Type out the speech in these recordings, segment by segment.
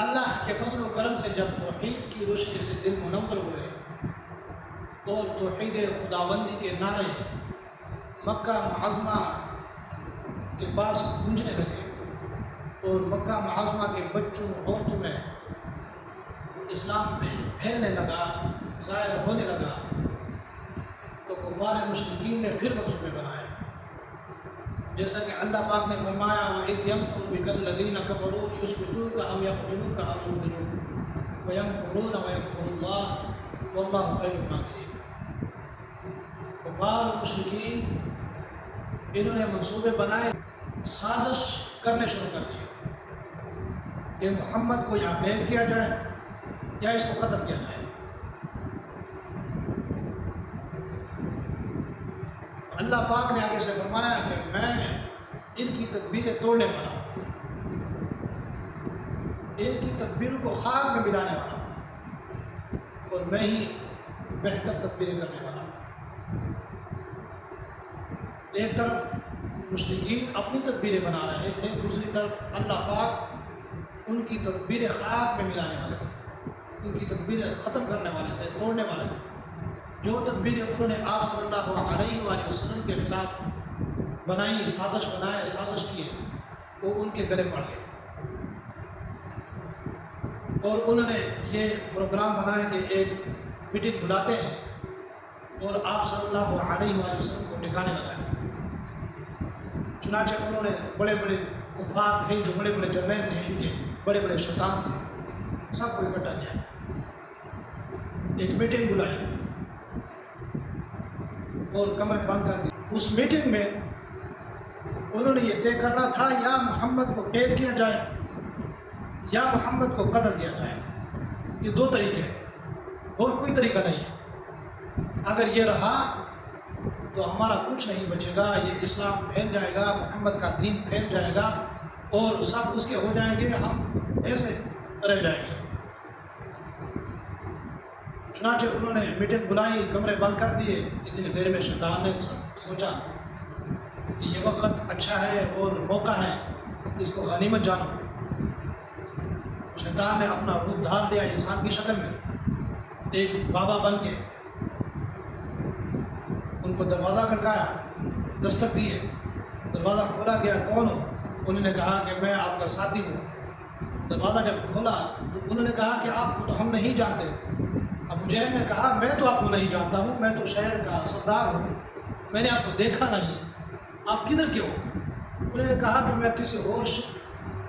اللہ کے فضل و کرم سے جب توحید کی روشنی سے دل منور ہوئے اور توحید خداوندی کے نعرے مکہ معظمہ کے پاس گونجنے لگے اور مکہ معظمہ کے بچوں عورتوں میں اسلام پھیلنے لگا، ظاہر ہونے لگا، تو کفار مشرکین نے پھر منصوبے بنائے، جیسا کہ اللہ پاک نے فرمایا وَإِذْ يَمْكُرُ بِكَ الَّذِينَ كَفَرُوا لِيُثْبِتُوكَ أَوْ يَقْتُلُوكَ أَوْ يُخْرِجُوكَ وَيَمْكُرُونَ وَيَمْكُرُ اللَّهُ وَاللَّهُ خَيْرُ الْمَاكِرِينَ۔ کفار مشرکین انہوں نے منصوبے بنائے، سازش کرنے شروع کر دیے کہ محمد کو یا قید کیا جائے یا اس کو ختم کیا جائے۔ اللہ پاک نے آگے سے فرمایا کہ میں ان کی تدبیریں توڑنے والا ہوں، ان کی تدبیروں کو خاک میں ملانے والا ہوں، اور میں ہی بہتر تدبیریں کرنے والا ہوں۔ ایک طرف مشرکین اپنی تدبیریں بنا رہے تھے، دوسری طرف اللہ پاک ان کی تدبیریں خاک میں ملانے والے تھے، ان کی تدبیریں ختم کرنے والے تھے، توڑنے والے تھے۔ جو تدبیریں انہوں نے آپ صلی اللہ علیہ وآلہ وسلم کے خلاف بنائی، سازش کیے، وہ ان کے گلے پڑ گئے، اور انہوں نے یہ پروگرام بنایا کہ ایک میٹنگ بلاتے ہیں اور آپ صلی اللہ علیہ وآلہ وسلم کو ٹھکانے لگائے۔ چنانچہ انہوں نے بڑے بڑے کفار تھے، جو بڑے بڑے جرنیل تھے، ان کے بڑے بڑے شیطان تھے، سب کو اکٹھا کیا، ایک میٹنگ بلائی اور کمرے بند کر دی۔ اس میٹنگ میں انہوں نے یہ طے کرنا تھا یا محمد کو قید کیا جائے یا محمد کو قتل کیا جائے، یہ دو طریقے ہیں اور کوئی طریقہ نہیں ہے۔ اگر یہ رہا تو ہمارا کچھ نہیں بچے گا، یہ اسلام پھیل جائے گا، محمد کا دین پھیل جائے گا اور سب اس کے ہو جائیں گے، ہم ایسے رہ جائیں گے۔ چنانچہ انہوں نے میٹنگ بلائی، کمرے بند کر دیے۔ اتنی دیر میں شیطان نے سوچا کہ یہ وقت اچھا ہے اور موقع ہے، اس کو غنیمت جانو۔ شیطان نے اپنا روپ دھار لیا انسان کی شکل میں، ایک بابا بن کے ان کو دروازہ کھٹکایا، دستک دیے، دروازہ کھولا گیا۔ کون ہو؟ انہوں نے کہا کہ میں آپ کا ساتھی ہوں۔ دروازہ جب کھولا تو انہوں نے کہا کہ آپ کو تو ہم نہیں جانتے۔ ابو جہل نے کہا میں تو آپ کو نہیں جانتا ہوں، میں تو شہر کا سردار ہوں، میں نے آپ کو دیکھا نہیں، آپ کدھر کے ہو؟ انہوں نے کہا کہ میں کسی اور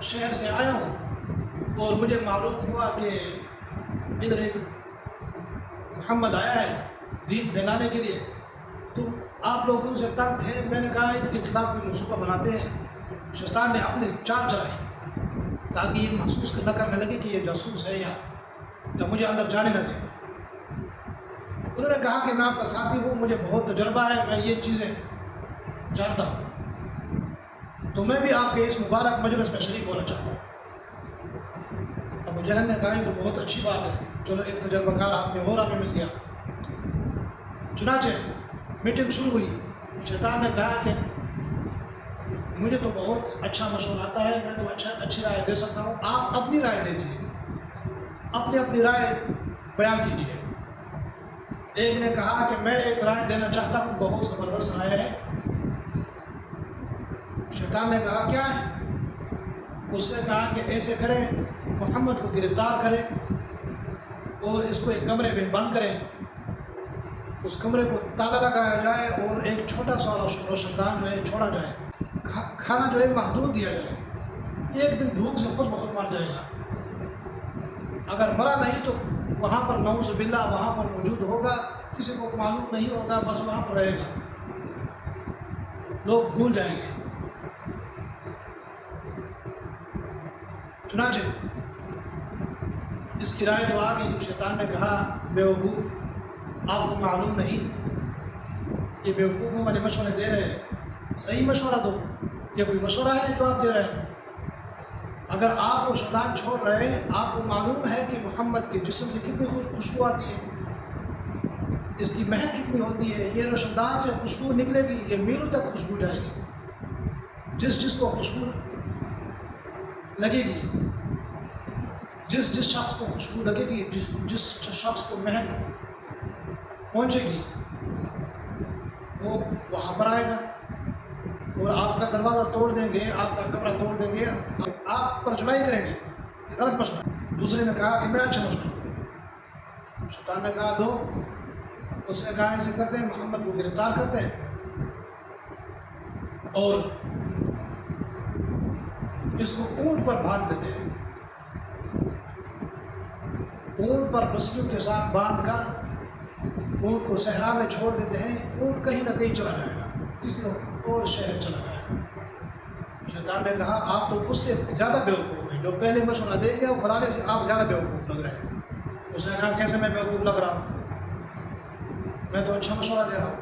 شہر سے آیا ہوں اور مجھے معلوم ہوا کہ ادھر ایک محمد آیا ہے دین پھیلانے کے لیے، تو آپ لوگ ان سے تنگ تھے، میں نے کہا اس کے خلاف کوئی منصوبہ بناتے ہیں۔ شیطان نے اپنی چال چلائی تاکہ یہ محسوس نہ کرنے لگے کہ یہ جاسوس ہے یا مجھے اندر جانے نہ دے۔ انہوں نے کہا کہ میں آپ کا ساتھی ہوں، مجھے بہت تجربہ ہے، میں یہ چیزیں جانتا ہوں، تو میں بھی آپ کے اس مبارک مجلس میں شریک ہونا چاہتا ہوں۔ ابو جہل نے کہا یہ تو بہت اچھی بات ہے، چلو ایک تجربہ کار آپ میں اور ہمیں مل گیا۔ چنانچہ میٹنگ شروع ہوئی۔ شیطان نے کہا کہ مجھے تو بہت اچھا مشورہ آتا ہے، میں تو اچھی رائے دے سکتا ہوں، آپ اپنی رائے دیجیے، اپنی رائے بیان کیجیے۔ ایک نے کہا کہ میں ایک رائے دینا چاہتا ہوں، بہت زبردست رائے ہے۔ شیطان نے کہا کیا ہے؟ اس نے کہا کہ ایسے کریں، محمد کو گرفتار کریں اور اس کو ایک کمرے میں بند کریں، اس کمرے کو تالا لگایا جائے اور ایک چھوٹا سا روشن دان جو ہے چھوڑا جائے، کھانا جو ہے محدود دیا جائے، ایک دن بھوک سے خود بخود مر جائے گا، اگر مرا نہیں تو وہاں پر نعوذ باللہ وہاں پر موجود ہوگا، کسی کو معلوم نہیں ہوگا، بس وہاں پر رہے گا، لوگ بھول جائیں گے۔ چنانچہ اس کی رائے تو آ گئی۔ شیطان نے کہا بیوقوف، آپ کو معلوم نہیں، یہ بیوقوفوں والے مشورے دے رہے ہیں، صحیح مشورہ دو، یہ کوئی مشورہ ہے جو آپ دے رہے ہیں؟ اگر آپ وہ شیطان چھوڑ رہے ہیں، آپ کو معلوم ہے کہ محمد کے جسم سے کتنی خوشبو آتی ہے، اس کی مہک کتنی ہوتی ہے، یہ روشن دان سے خوشبو نکلے گی، یہ میلوں تک خوشبو جائے گی، جس کو خوشبو لگے گی جس شخص کو خوشبو لگے گی، جس شخص کو مہک پہنچے گی، وہ وہاں پر آئے گا اور آپ کا دروازہ توڑ دیں گے، آپ کا کمرہ توڑ دیں گے، آپ پر چڑھائی کریں گے. غلط مشورہ. دوسرے نے کہا کہ میں اچھا مشورہ. شیطان نے کہا دو. اس نے کہا ایسے کرتے ہیں، محمد کو گرفتار کرتے ہیں اور اس کو اونٹ پر باندھ دیتے ہیں. اونٹ پر رسیوں کے ساتھ باندھ کر اونٹ کو صحرا میں چھوڑ دیتے ہیں. اونٹ کہیں نہ کہیں چلا جائے گا، کسی اور شہر چلا جائے گا. شیطان نے کہا آپ تو اس سے زیادہ بیوقوف ہیں، جو پہلے مشورہ دے گیا وہ کھلانے سے آپ زیادہ بیوقوف لگ رہے ہیں. اس نے کہا کیسے میں بیوقوف لگ رہا ہوں، میں تو اچھا مشورہ دے رہا ہوں.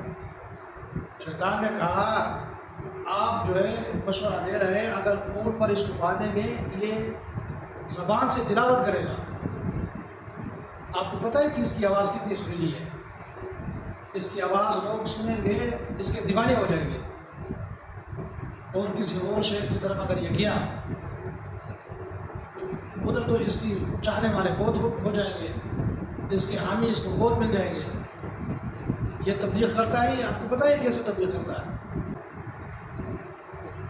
شیطان نے کہا آپ جو ہے مشورہ دے رہے ہیں، اگر اونٹ پر اس کو باندھیں گے یہ زبان سے تلاوت کرے گا. آپ کو پتہ ہے کہ اس کی آواز کتنی سریلی ہے. اس کی آواز لوگ سنیں گے اس کے دیوانے ہو جائیں گے. اور کسی اور شہر کی طرف اگر یہ گیا ادھر تو اس کی چاہنے والے بہت ہو جائیں گے، اس کے حامی اس کو بہت مل جائیں گے. یہ تبلیغ کرتا ہے، یہ آپ کو پتہ ہے کیسے تبلیغ کرتا ہے.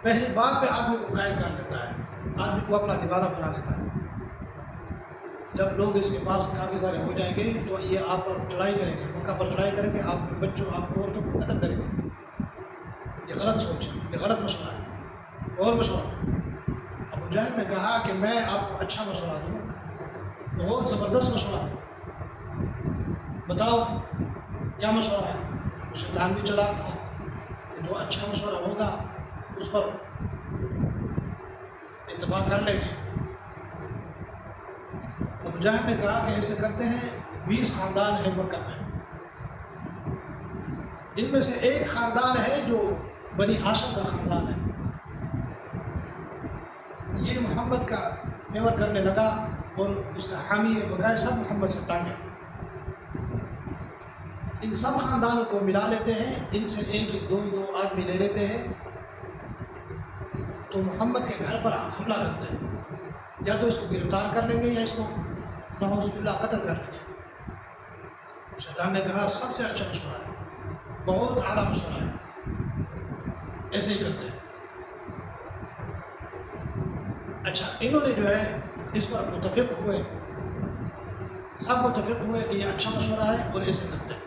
پہلی بات پہ آدمی کو قائل کر دیتا ہے، آدمی کو اپنا دیوانہ بنا دیتا ہے. جب لوگ اس کے پاس کافی سارے ہو جائیں گے تو یہ آپ پر چڑھائی کریں گے، مکہ پر چڑھائی کریں گے، آپ کے بچوں آپ کو عورتوں کو قتل کریں گے. یہ غلط سوچ ہے، یہ غلط مشورہ ہے. اور مشورہ ابو جہل نے کہا کہ میں آپ کو اچھا مشورہ دوں، بہت زبردست مشورہ دوں، بتاؤ کیا مشورہ ہے. شیطان بھی چلاک تھا کہ جو اچھا مشورہ ہوگا اس پر اتفاق کر لیں گے. ابو جہل نے کہا کہ ایسے کرتے ہیں 20 خاندان ہیں مکہ میں، ان میں سے ایک خاندان ہے جو بنی ہاشم کا خاندان ہے. یہ محمد کا فیور کرنے لگا اور اس نے حامی بغیر سب محمد سے تانگے. ان سب خاندانوں کو ملا لیتے ہیں، ان سے ایک دو آدمی لے لیتے ہیں تو محمد کے گھر پر حملہ کرتے ہیں. یا تو اس کو گرفتار کر لیں گے یا اس کو نعوذ باللہ قتل کر لیں گے. شیطان نے کہا سب سے اچھا مشورہ ہے، بہت اعلیٰ مشورہ ہے، ایسے ہی کرتے ہیں. اچھا انہوں نے جو ہے اس پر متفق ہوئے، سب متفق ہوئے کہ یہ اچھا مشورہ ہے اور ایسے کرتے ہیں.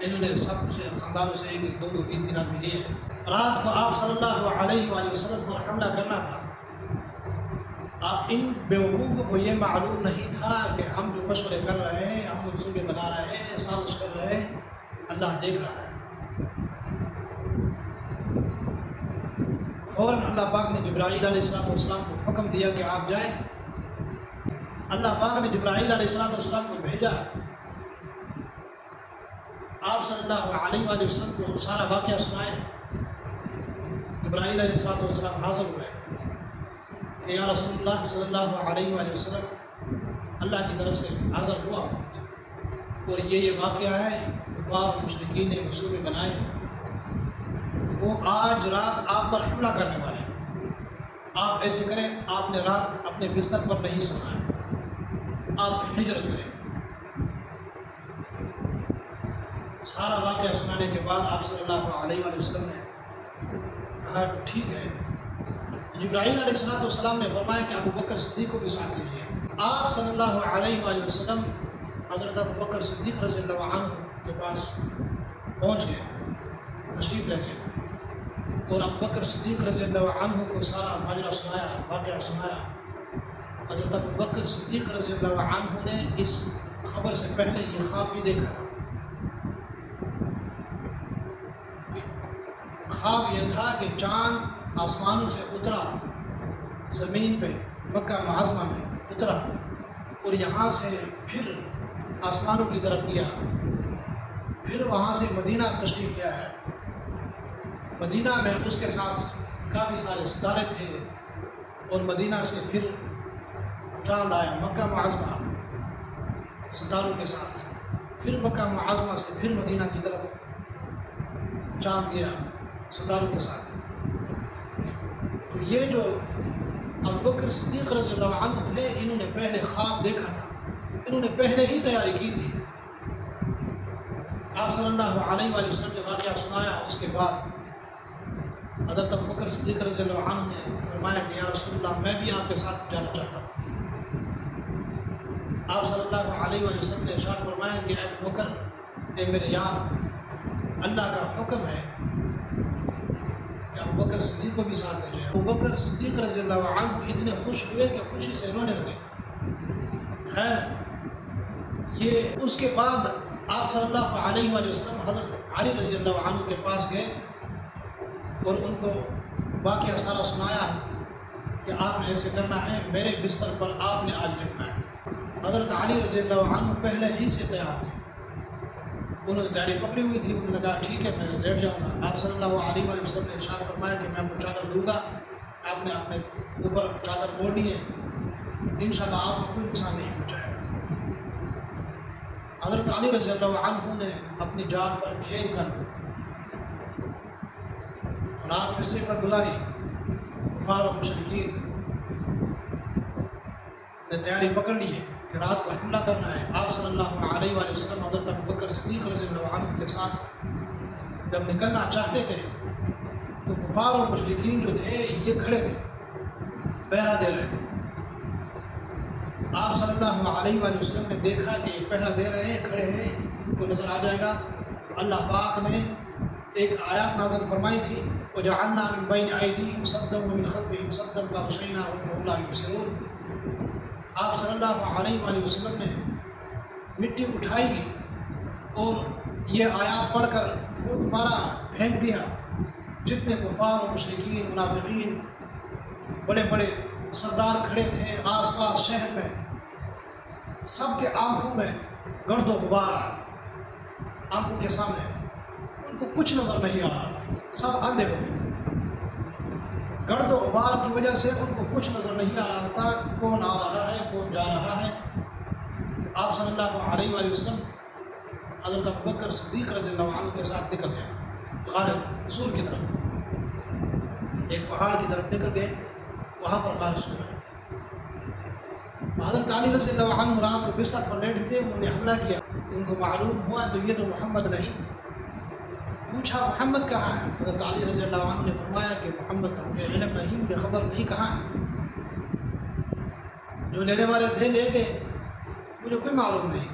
انہوں نے سب سے خاندانوں سے ایک دو تین آدمی لیے. رات کو آپ صلی اللہ علیہ وآلہ وسلم پر حملہ کرنا تھا. آپ ان بیوقوفوں کو یہ معلوم نہیں تھا کہ ہم جو مشورے کر رہے ہیں، ہم منصوبے بنا رہے ہیں، سازش کر رہے ہیں، اللہ دیکھ رہا ہے. فوراً اللہ پاک نے جبرائیل علیہ السلام کو حکم دیا کہ آپ جائیں. اللہ پاک نے جبرائیل علیہ السلام کو بھیجا. آپ صلی اللہ علیہ وآلہ وسلم کو سارا واقعہ سنائے. جبرائیل علیہ السلام حاضر ہوئے کہ یا رسول اللہ صلی اللہ علیہ وآلہ وسلم اللہ کی طرف سے حاضر ہوا اور یہ واقعہ ہے. کفار مشرکین نے منصوبے بنائے، وہ آج رات آپ پر حملہ کرنے والے ہیں. آپ ایسے کریں، آپ نے رات اپنے بستر پر نہیں سونا ہے، آپ ہجرت کریں. سارا واقعہ سنانے کے بعد آپ صلی اللہ علیہ وآلہ وسلم نے کہا ٹھیک ہے. جبرائیل علیہ السلام نے فرمایا کہ ابو بکر صدیق کو بھی ساتھ لیجیے. آپ صلی اللہ علیہ وآلہ وسلم حضرت ابو بکر صدیق رضی اللہ عنہ کے پاس پہنچ گئے، تشریف لے گئے اور ابو بکر صدیق رضی اللہ عنہ کو سارا ماجرا سنایا، واقعہ سنایا. حضرت ابو بکر صدیق رضی اللہ عنہ نے اس خبر سے پہلے یہ خواب بھی دیکھا تھا. خواب یہ تھا کہ چاند آسمانوں سے اترا، زمین پہ مکہ معظمہ میں اترا اور یہاں سے پھر آسمانوں کی طرف گیا، پھر وہاں سے مدینہ تشریف لیا ہے. مدینہ میں اس کے ساتھ کافی سارے ستارے تھے اور مدینہ سے پھر چاند آیا مکہ معظمہ ستاروں کے ساتھ. پھر مکہ معظمہ سے پھر مدینہ کی طرف چاند گیا ستاروں کے ساتھ. تو یہ جو ابو بکر صدیق رضی اللہ عنہ تھے، انہوں نے پہلے خواب دیکھا تھا، انہوں نے پہلے ہی تیاری کی تھی۔ آپ صلی اللہ علیہ وآلہ وسلم نے واقعہ سنایا، اس کے بعد حضرت ابو بکر صدیق رضی اللہ عنہ نے فرمایا کہ یا رسول اللہ میں بھی آپ کے ساتھ جانا چاہتا ہوں۔ آپ صلی اللہ علیہ وآلہ وسلم نے ارشاد فرمایا کہ اے ابو بکر، اے میرے یار، اللہ کا حکم ہے کہ ابو بکر صدیق کو بھی ساتھ لے جائے۔ ابو بکر صدیق رضی اللہ عنہ اتنے خوش ہوئے کہ خوشی سے رونے لگے۔ خیر، یہ اس کے بعد آپ صلی اللہ علیہ وآلہ وسلم حضرت علی رضی اللہ عنہ کے پاس گئے اور ان کو واقعہ سارا سنایا کہ آپ نے ایسے کرنا ہے، میرے بستر پر آپ نے آج لیٹنا ہے۔ حضرت علی رضی اللہ عنہ پہلے ہی سے تیار تھے، انہوں نے تیاری پکڑی ہوئی تھی، انہوں نے کہا ٹھیک ہے میں لیٹ جاؤں گا۔ آپ صلی اللہ علیہ وآلہ وسلم نے ارشاد فرمایا کہ میں آپ کو چادر دوں گا، آپ نے اپنے اوپر چادر اوڑھنی ہے، انشاءاللہ آپ کو کوئی نقصان نہیں پہنچائے گا۔ حضرت علی رضی اللہ عنہ نے اپنی جان پر کھیل کر رات بستر پر گزاری۔ کفار و مشرکین نے تیاری پکڑ لی ہے کہ رات کو حملہ کرنا ہے۔ آپ صلی اللہ علیہ وآلہ وسلم حضرت ابو بکر صدیق رضی اللہ عنہ کے ساتھ جب نکلنا چاہتے تھے تو کفار و مشرکین جو تھے یہ کھڑے تھے، پہرا دے رہے تھے۔ آپ صلی اللہ علیہ وآلہ وسلم نے دیکھا کہ یہ پہرا دے رہے ہیں، کھڑے ہیں، ان کو نظر آ جائے گا، تو اللہ پاک نے ایک آیات نازل فرمائی تھی، وَجَعَلْنَا مِن بَيْنِ أَيْدِيهِمْ سَدًّا وَمِنْ خَلْفِهِمْ سَدًّا فَأَغْشَيْنَاهُمْ فَهُمْ لَا يُبْصِرُونَ۔ آپ صلی اللہ علیہ وآلہ وسلم نے مٹی اٹھائی اور یہ آیات پڑھ کر پھونک مارا، پھینک دیا۔ جتنے کفار و مشرکین، منافقین، بڑے بڑے سردار کھڑے تھے آس پاس شہر میں، سب کے آنکھوں میں گرد و غبار آیا، آنکھوں کے سامنے ان کو کچھ نظر نہیں آ رہا تھا، سب اندھے ہو گئے۔ گرد و غبار کی وجہ سے ان کو کچھ نظر نہیں آ رہا تھا، کون آ رہا ہے کون جا رہا ہے۔ آپ صلی اللہ علیہ وآلہ وسلم حضرت ابو بکر صدیق رضی اللہ عنہ کے ساتھ نکل گئے غار سور کی طرف، ایک پہاڑ کی طرف نکل گئے، وہاں پر غار سور ہے۔ حضرت علی رضی اللہ عنہ رات کو بستر پر لیٹے تھے، انہوں نے حملہ کیا، ان کو معلوم ہوا تو یہ تو محمد نہیں، پوچھا محمد کہاں ہے؟ حضرت علی رضی اللہ عنہ نے فرمایا کہ محمد کا مجھے علم نہیں، مجھے خبر نہیں کہاں ہے، جو لینے والے تھے لے گئے، مجھے کوئی معلوم نہیں۔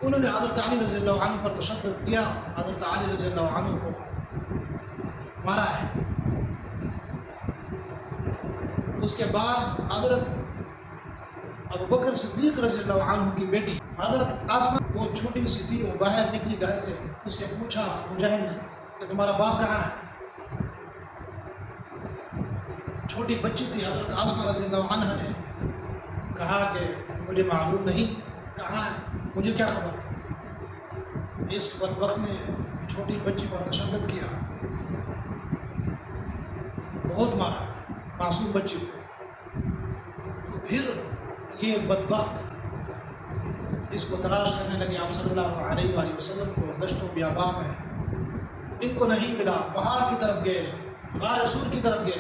انہوں نے حضرت علی رضی اللہ عنہ پر تشدد کیا، حضرت علی رضی اللہ عنہ کو مارا ہے۔ اس کے بعد حضرت ابو بکر صدیق رضی اللہ عنہ کی بیٹی حضرت آسمہ، وہ چھوٹی سی تھی، وہ باہر نکلی گھر سے، اس سے پوچھا مجاہد نے کہ تمہارا باپ کہاں ہے؟ چھوٹی بچی تھی حضرت آسمہ رضی اللہ عنہ نے کہا کہ مجھے معلوم نہیں کہاں ہے، مجھے کیا خبر۔ اس وقت نے چھوٹی بچی پر تشدد کیا، بہت مارا معصوم بچی کو۔ پھر یہ بدبخت اس کو تلاش کرنے لگے آپ صلی اللہ علیہ وآلہ وسلم کو دشت و بیابان میں، ان کو نہیں ملا، پہاڑ کی طرف گئے، غار سور کی طرف گئے۔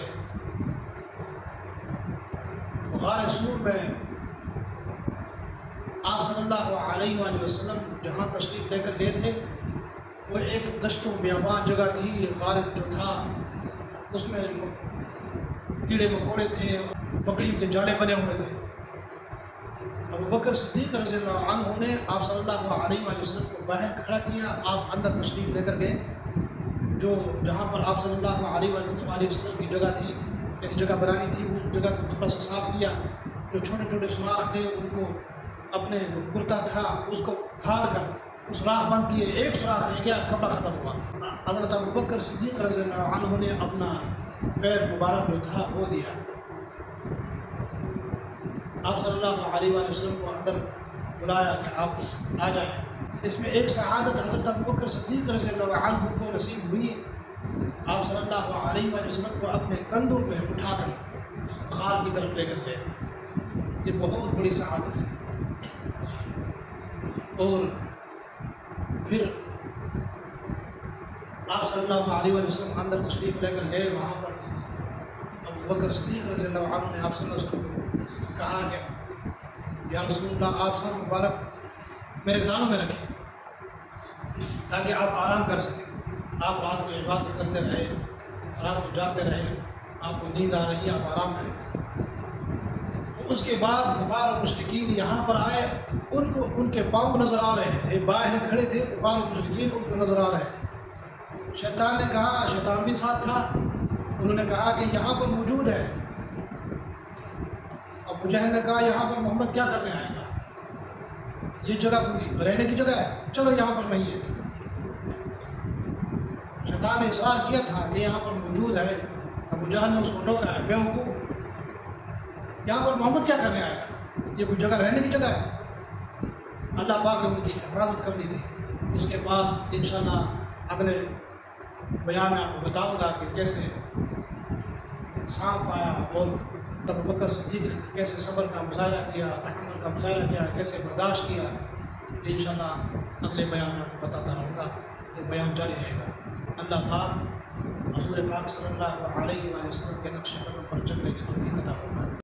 غار سور میں آپ صلی اللہ علیہ وآلہ وسلم جہاں تشریف لے کر گئے تھے وہ ایک دشت و بیابان جگہ تھی، غار جو تھا اس میں کیڑے مکوڑے تھے، بکریوں کے جالے بنے ہوئے تھے۔ ابو بکر صدیق رضی اللہ عنہ نے آپ صلی اللہ علیہ وآلہ وسلم کو باہر کھڑا کیا، آپ اندر تشریف لے کر گئے، جو جہاں پر آپ صلی اللہ علیہ وسلم کی جگہ تھی، یعنی جگہ بنانی تھی، اس جگہ کو تھوڑا سا صاف کیا، جو چھوٹے چھوٹے سوراخ تھے ان کو اپنے جو کرتا تھا اس کو پھاڑ کر اس سوراخ بند کیے، ایک سوراخ رہ گیا، کپڑا ختم ہوا۔ حضرت ابو بکر صدیق رضی اللہ عنہ نے اپنا پیر مبارک جو تھا وہ دیا، آپ صلی اللہ علیہ وآلہ وسلم کو اندر بلایا کہ آپ آ جائیں۔ اس میں ایک سعادت حضرت ابو بکر صدیق رضی اللہ عنہ کو نصیب ہوئی، آپ صلی اللہ علیہ وآلہ وسلم کو اپنے کندھوں پہ اٹھا کر غار کی طرف لے کر گئے، یہ بہت بڑی سعادت ہے۔ اور پھر آپ صلی اللہ علیہ وسلم اندر تشریف لے کر گئے، وہاں پر ابو ابو بکر صدیق رضی اللہ عنہ نے آپ صلی اللہ علیہ وسلم کو کہا کہ یا رسول اللہ آپ سر مبارک میرے زانوں میں رکھیں تاکہ آپ آرام کر سکیں. آپ رات کو عبادت کرتے رہے، رات کو جاگتے رہے، آپ کو نیند آ رہی ہے، آپ آرام کریں. اس کے بعد کفار اور مشرکین یہاں پر آئے، ان کے پاؤں نظر آ رہے تھے، باہر کھڑے تھے کفار اور مشرکین، ان کو نظر آ رہے. شیطان نے کہا، شیطان بھی ساتھ تھا، انہوں نے کہا کہ یہاں پر موجود ہے. ابو جہل نے کہا یہاں پر محمد کیا کرنے آئے گا، یہ جگہ پوری رہنے کی جگہ ہے، چلو یہاں پر نہیں ہے. شیطان نے اصرار کیا تھا کہ یہاں پر موجود ہے. ابو جہل نے اس کو ٹوکا ہے، بیوقوف، یہاں پر محمد کیا کرنے آئے گا، یہ کوئی جگہ رہنے کی جگہ ہے. اللہ پاک نے ان کی حفاظت کرنی تھی. اس کے بعد انشاءاللہ اگلے بیان میں آپ کو بتاؤں گا کہ کیسے سانپ آیا اور ابو بکر صدیق نے کیسے صبر کا مظاہرہ کیا، تحمل کا مظاہرہ کیا، کیسے برداشت کیا. انشاءاللہ اگلے بیان میں آپ کو بتاتا رہوں گا، یہ بیان جاری رہے گا. اللہ پاک حضور پاک صلی اللہ علیہ وآلہ وسلم کے نقش قدم پر چلنے کی توفیق عطا فرمائے.